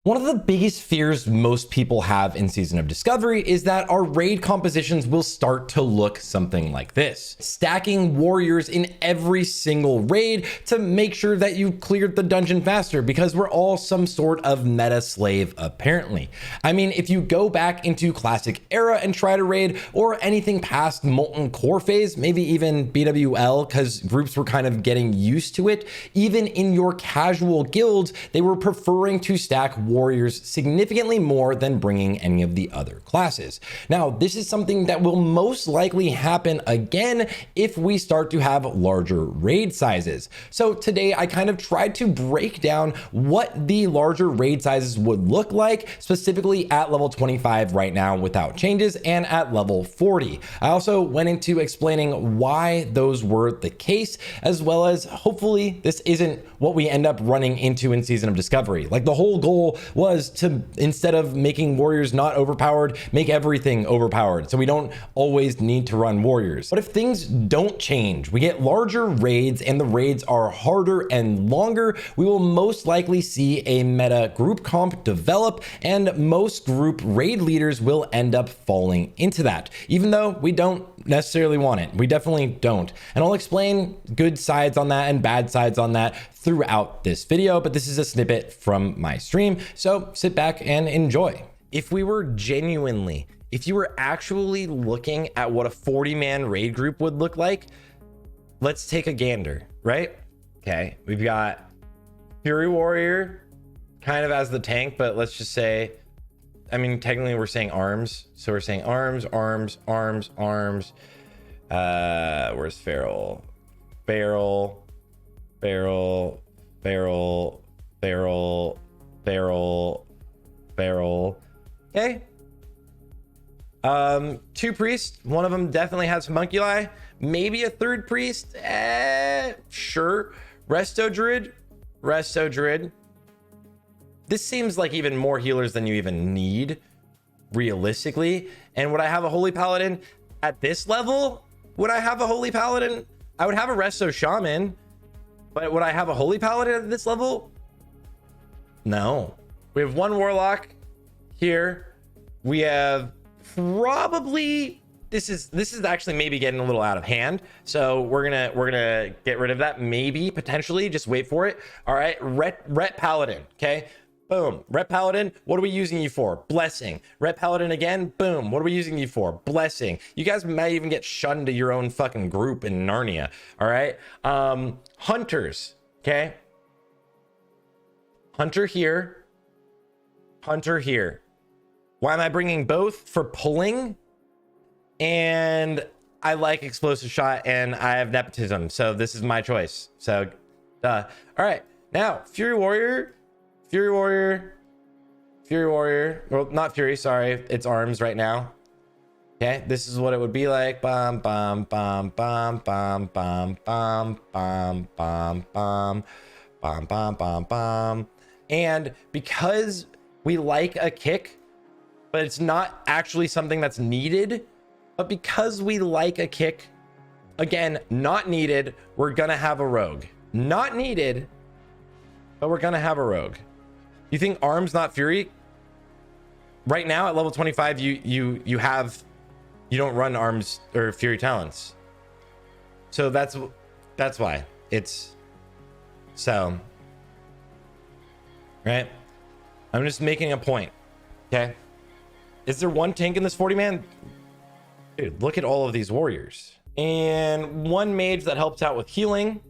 One of the biggest fears most people have in Season of Discovery is that our raid compositions will start to look something like this. Stacking warriors in every single raid to make sure that you cleared the dungeon faster because we're all some sort of meta slave apparently. I mean, if you go back into Classic Era and try to raid or anything past Molten Core phase, maybe even BWL because groups were kind of getting used to it, even in your casual guilds, they were preferring to stack warriors significantly more than bringing any of the other classes. Now, this is something that will most likely happen again if we start to have larger raid sizes. So today I kind of tried to break down what the larger raid sizes would look like, specifically at level 25 right now without changes and at level 40. I also went into explaining why those were the case, as well as hopefully this isn't what we end up running into in Season of Discovery. Like the whole goal was to, instead of making warriors not overpowered, make everything overpowered so we don't always need to run warriors. But if things don't change, we get larger raids and the raids are harder and longer, we will most likely see a meta group comp develop, and most group raid leaders will end up falling into that, even though we don't necessarily want it. We definitely don't. And I'll explain good sides on that and bad sides on that throughout this video, but this is a snippet from my stream, so sit back and enjoy. If we were genuinely, if you were actually looking at what a 40-man raid group would look like, let's take a gander, right? Okay, we've got Fury Warrior kind of as the tank, but let's just say, I mean, technically we're saying arms. So we're saying arms. Where's Feral? Barrel. Okay. Two priests. One of them definitely has homunculi. Maybe a third priest. Sure. Resto Druid. This seems like even more healers than you even need, realistically. And would I have a Holy Paladin at this level? Would I have a Holy Paladin? I would have a Resto Shaman, but would I have a Holy Paladin at this level? No. We have one Warlock here. We have probably, this is actually maybe getting a little out of hand. So we're gonna get rid of that. Maybe, potentially, just wait for it. All right, Ret Paladin, okay? Boom. Ret Paladin, what are we using you for? Blessing. Ret Paladin again, boom. What are we using you for? Blessing. You guys might even get shunned to your own fucking group in Narnia. All right. Hunters. Okay. Hunter here. Hunter here. Why am I bringing both? For pulling. And I like explosive shot and I have nepotism. So this is my choice. So, all right. Now, Fury Warrior. Well, not Fury, sorry. It's arms right now. Okay, this is what it would be like. Bum, bum, bum, bum, bum, bum, bum, bum, bum, bum, bum, bum, bum, bum. And because we like a kick, but it's not actually something that's needed, but because we like a kick, again, not needed, we're gonna have a rogue. Not needed, but we're gonna have a rogue. You think arms, not fury? Right now at level 25, you don't run arms or fury talents. So that's why it's so, right? I'm just making a point. Okay. Is there one tank in this 40-man? Dude, look at all of these warriors. And one mage that helps out with healing.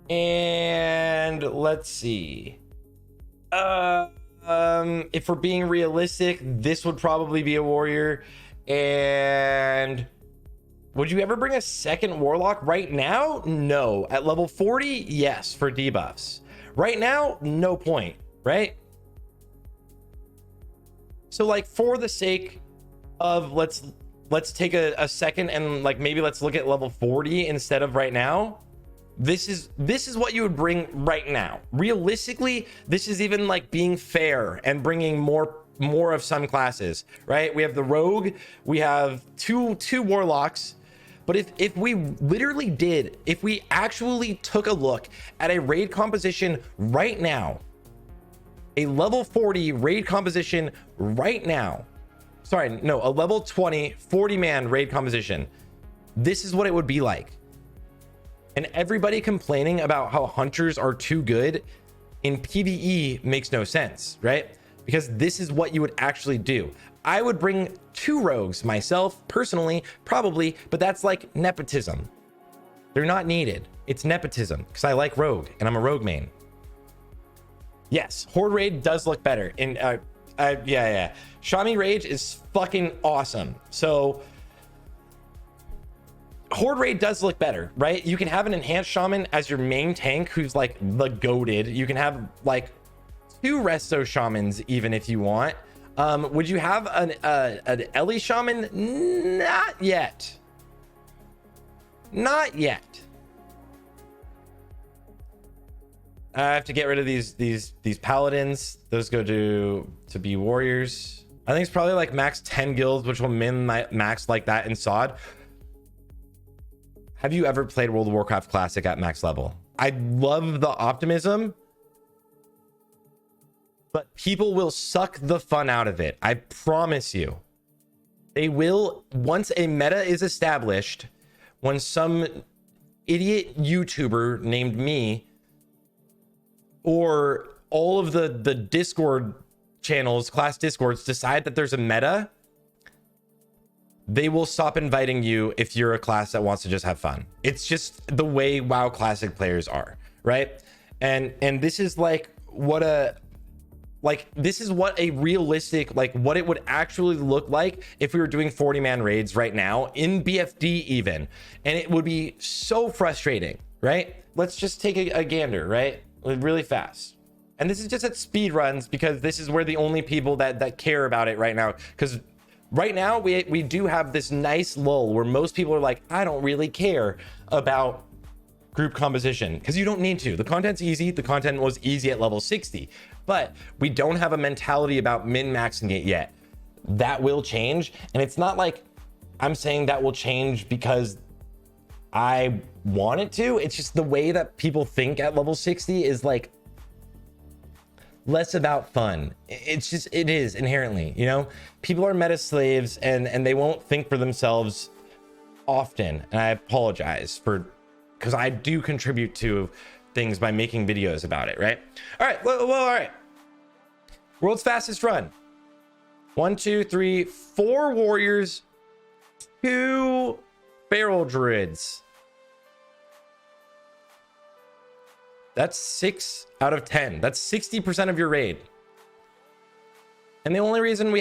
And let's see. If we're being realistic, this would probably be a warrior. And would you ever bring a second warlock right now? No. At level 40, yes, for debuffs. Right now, no point, right? So like for the sake of let's take a second and like maybe let's look at level 40 instead of right now. This is what you would bring right now. Realistically, this is even like being fair and bringing more of some classes, right? We have the rogue, we have two warlocks, but if we literally did, if we actually took a look at a raid composition right now, a level 40 raid composition right now, sorry, no, a level 20 40-man raid composition, this is what it would be like. And everybody complaining about how hunters are too good in PvE makes no sense, right? Because this is what you would actually do. I would bring 2 rogues myself personally, probably, but that's like nepotism. They're not needed. It's nepotism because I like rogue and I'm a rogue main. Yes, horde raid does look better. And yeah. Shami Rage is fucking awesome. So horde raid does look better, right? You can have an enhanced shaman as your main tank who's like the goated. You can have like 2 resto shamans even if you want. Would you have an Ellie shaman? Not yet. Not yet. I have to get rid of these paladins. Those go to be warriors. I think it's probably like max 10 guilds, which will max like that in SOD. Have you ever played World of Warcraft Classic at max level? I love the optimism, but people will suck the fun out of it. I promise you. They will, once a meta is established, when some idiot YouTuber named me or all of the Discord channels, class Discords, decide that there's a meta, they will stop inviting you if you're a class that wants to just have fun. It's just the way WoW Classic players are, right? And this is like what a realistic, like what it would actually look like if we were doing 40-man raids right now in BFD even. And it would be so frustrating, right? Let's just take a gander, right? Really fast. And this is just at speed runs because this is where the only people that care about it right now. Because right now we do have this nice lull where most people are like, I don't really care about group composition, because you don't need to. The content's easy. The content was easy at level 60, but we don't have a mentality about min-maxing it yet. That will change. And it's not like I'm saying that will change because I want it to. It's just the way that people think at level 60 is like less about fun. It's just, it is inherently, you know, people are meta slaves and they won't think for themselves often. And I apologize because I do contribute to things by making videos about it, right? All right, well, all right. World's fastest run. 1, 2, 3, 4 warriors, 2 feral druids. That's 6 out of 10. That's 60% of your raid. And the only reason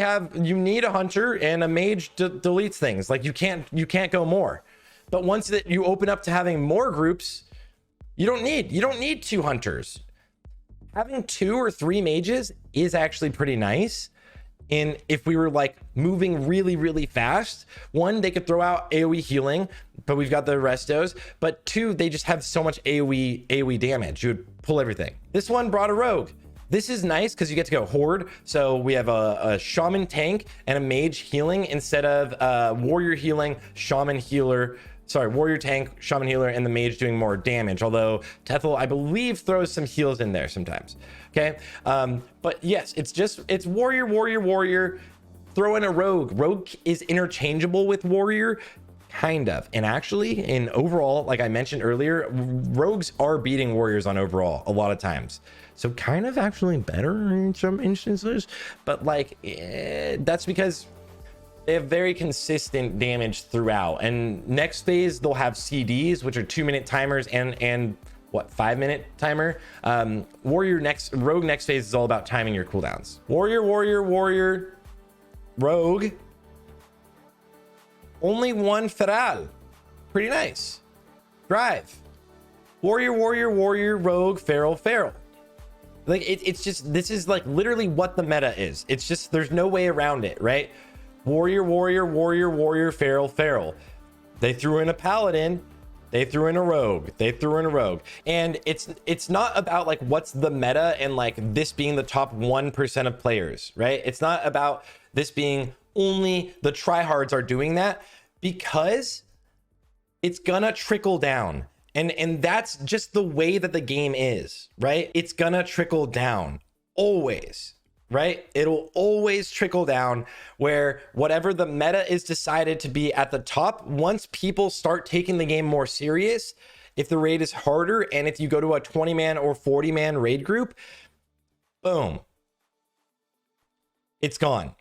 you need a hunter and a mage deletes things. Like you can't go more. But once that you open up to having more groups, you don't need 2 hunters. Having 2 or 3 mages is actually pretty nice. And if we were like moving really, really fast, 1, they could throw out AoE healing, but we've got the restos. But 2, they just have so much AoE damage. You would pull everything. This one brought a rogue. This is nice because you get to go horde. So we have a shaman tank and a mage healing instead of warrior healing, shaman healer. Sorry, warrior tank, shaman healer, and the mage doing more damage. Although Tethel, I believe, throws some heals in there sometimes. Okay, but yes, it's warrior. Throw in a rogue. Rogue is interchangeable with warrior, kind of. And actually, in overall, like I mentioned earlier, rogues are beating warriors on overall a lot of times. So kind of actually better in some instances, but like that's because they have very consistent damage throughout. And next phase, they'll have CDs, which are 2-minute timers and what, 5-minute timer. Rogue next phase is all about timing your cooldowns. Warrior, rogue. Only 1 feral. Pretty nice. Drive. Warrior, rogue, feral. Like it's just, this is like literally what the meta is. It's just, there's no way around it, right? Warrior, feral. They threw in a paladin, they threw in a rogue, and it's not about like what's the meta and like this being the top 1% of players, right? It's not about this being only the tryhards are doing that, because it's gonna trickle down, and that's just the way that the game is, right? It's gonna trickle down. always, right? It'll always trickle down where whatever the meta is decided to be at the top, once people start taking the game more serious, if the raid is harder and if you go to a 20-man or 40-man raid group, boom, it's gone.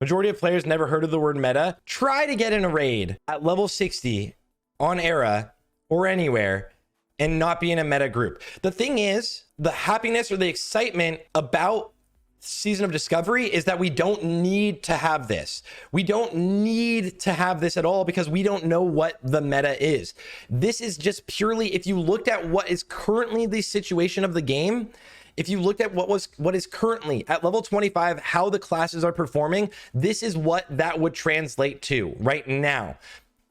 Majority of players never heard of the word meta. Try to get in a raid at level 60 on Era or anywhere and not be in a meta group. The thing is, the happiness or the excitement about Season of Discovery is that we don't need to have this. We don't need to have this at all because we don't know what the meta is. This is just purely, if you looked at what is currently the situation of the game, if you looked at what is currently at level 25, how the classes are performing, this is what that would translate to right now.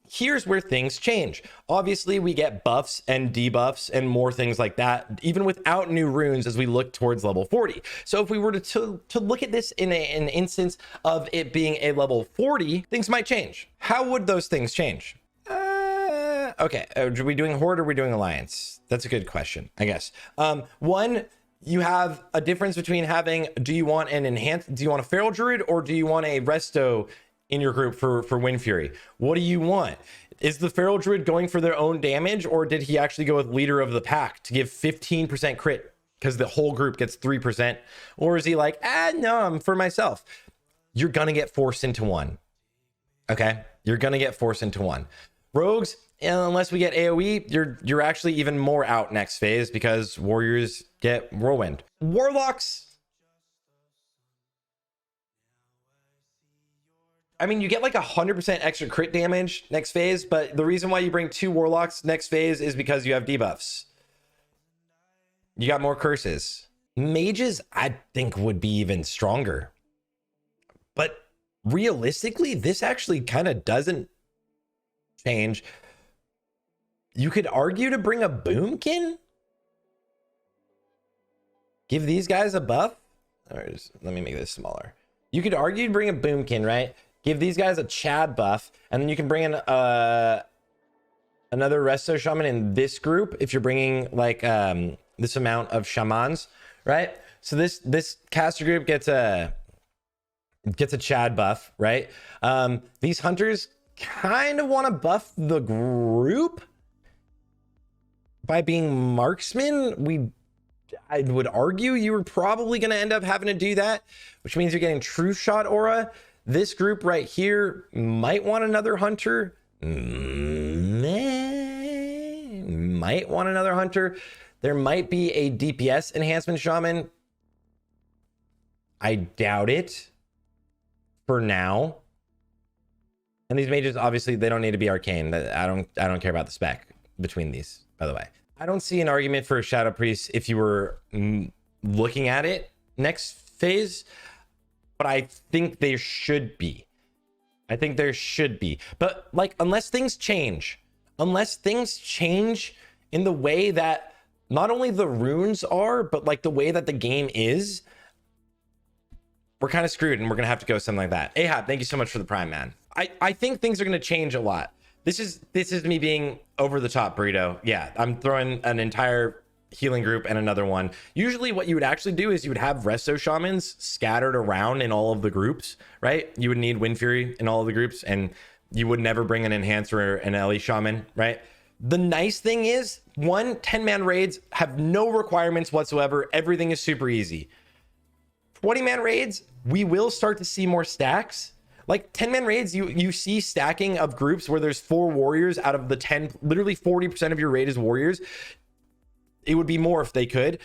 Here's where things change. Obviously, we get buffs and debuffs and more things like that, even without new runes as we look towards level 40. So if we were to look at this in an instance of it being a level 40, things might change. How would those things change? Okay, are we doing Horde or are we doing Alliance? That's a good question, I guess. One, you have a difference between having, do you want a Feral Druid or do you want a Resto in your group for Wind Fury? What do you want? Is the Feral Druid going for their own damage, or did he actually go with Leader of the Pack to give 15% crit because the whole group gets 3%? Or is he like, no, I'm for myself? You're gonna get forced into one. Okay, you're gonna get forced into one. Rogues, unless we get AoE, you're actually even more out next phase because warriors get whirlwind. Warlocks, I mean, you get like 100% extra crit damage next phase, but the reason why you bring 2 warlocks next phase is because you have debuffs. You got more curses. Mages, I think, would be even stronger. But realistically, this actually kind of doesn't change. You could argue to bring a Boomkin? Give these guys a buff? Let me make this smaller. You could argue to bring a Boomkin, right? Give these guys a Chad buff, and then you can bring in another Resto Shaman in this group if you're bringing like this amount of Shamans, right? So this caster group gets a Chad buff, right? These hunters kind of want to buff the group by being marksmen. I would argue you were probably going to end up having to do that, which means you're getting True Shot aura. This group right here might want another hunter. Might want another hunter. There might be a DPS enhancement shaman. I doubt it for now. And these mages, obviously, they don't need to be arcane. I don't care about the spec between these, by the way. I don't see an argument for a Shadow Priest if you were looking at it next phase, but I think there should be. But like, unless things change in the way that not only the runes are, but like the way that the game is, we're kind of screwed and we're going to have to go something like that. Ahab, thank you so much for the Prime, man. I think things are going to change a lot. This is me being over the top, Burrito. Yeah, I'm throwing an entire healing group and another one. Usually what you would actually do is you would have Resto Shamans scattered around in all of the groups, right? You would need Wind Fury in all of the groups, and you would never bring an Enhancer or an Ellie Shaman, right? The nice thing is, 10-man raids have no requirements whatsoever. Everything is super easy. 20-man raids, we will start to see more stacks. Like 10-man raids, you see stacking of groups where there's 4 warriors out of the 10, literally 40% of your raid is warriors. It would be more if they could.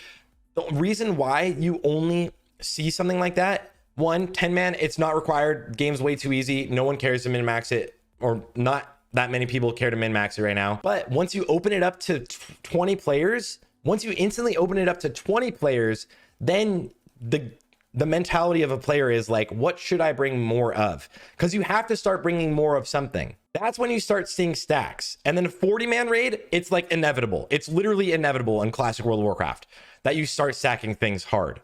The reason why you only see something like that, 10-man, it's not required. Game's way too easy. No one cares to min-max it, or not that many people care to min-max it right now. But once you open it up to 20 players, once you instantly open it up to 20 players, then the mentality of a player is like, what should I bring more of? Because you have to start bringing more of something. That's when you start seeing stacks. And then a 40-man raid, it's like inevitable. It's literally inevitable in Classic World of Warcraft that you start stacking things hard.